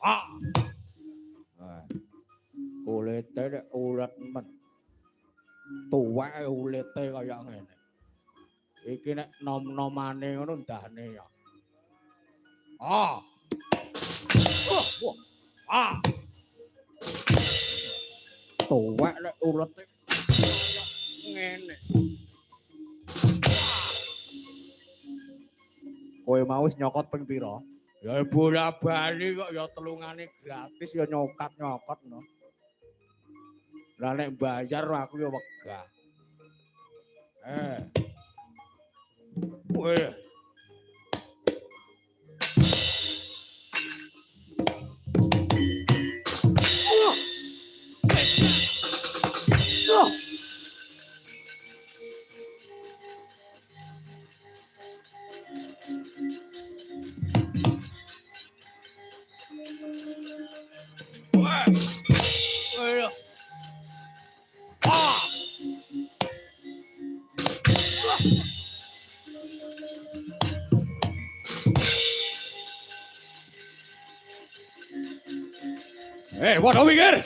Ah. Kulite nek ulet men. Tuweke ulite kaya ngene. Iki nek nom-nomane ngono ndane ya. Ah. Ah. Tuwek nek ulete kaya ngene. Kowe mau wis nyokot ping pira? Ya bola-bali kok ya telungane gratis ya nyokat-nyokot no. Lah nek bayar aku ya wegah. Weh. Waduh mikir.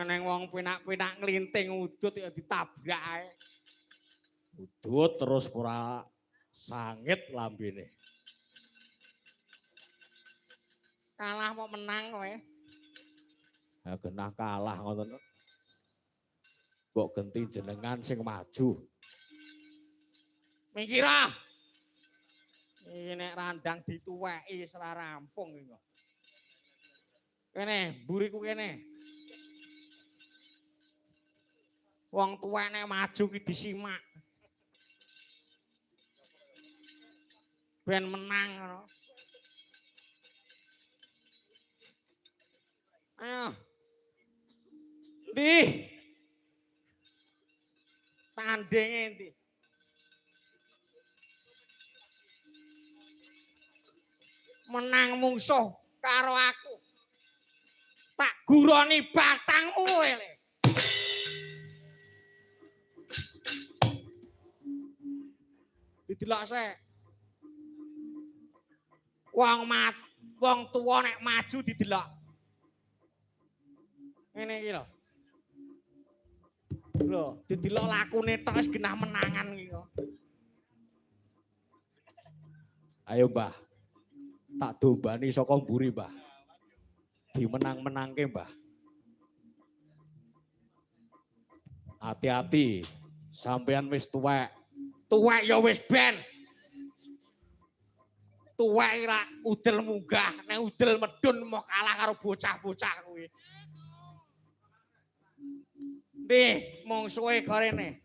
Neng wong pinak-pinak nglinting udut ya ditabrak ae. Udut terus ora sangit lambene. Kalah mau menang kowe. Ha genah kalah ngoten. Kok genti jenengan sing maju. Mikira. Iki nek randang dituweki ora rampung iki kok. Kene, mburiku kene. Wong tuwek nek maju ki disimak. Ben menang ngono. Ayo. Ndi? Tandinge ndi? Menang mungsuh karo aku. Tak guroni batangmu kowe. Didelok sik. Wong tuwa nek maju didelok. Ngene iki lho. Lho, didelok lakune tok wis genah menangan iki kok. Ayo, Mbah. Tak dombani saka mburi, Mbah. Dimenang-menangke, Mbah. Hati-hati, sampean wis tuwek. Tuwek ya wis ben. Tuwek ora udel munggah, nek udel medun mau kalah karo bocah-bocah kuwi. Ndi, mungsuhe gorene.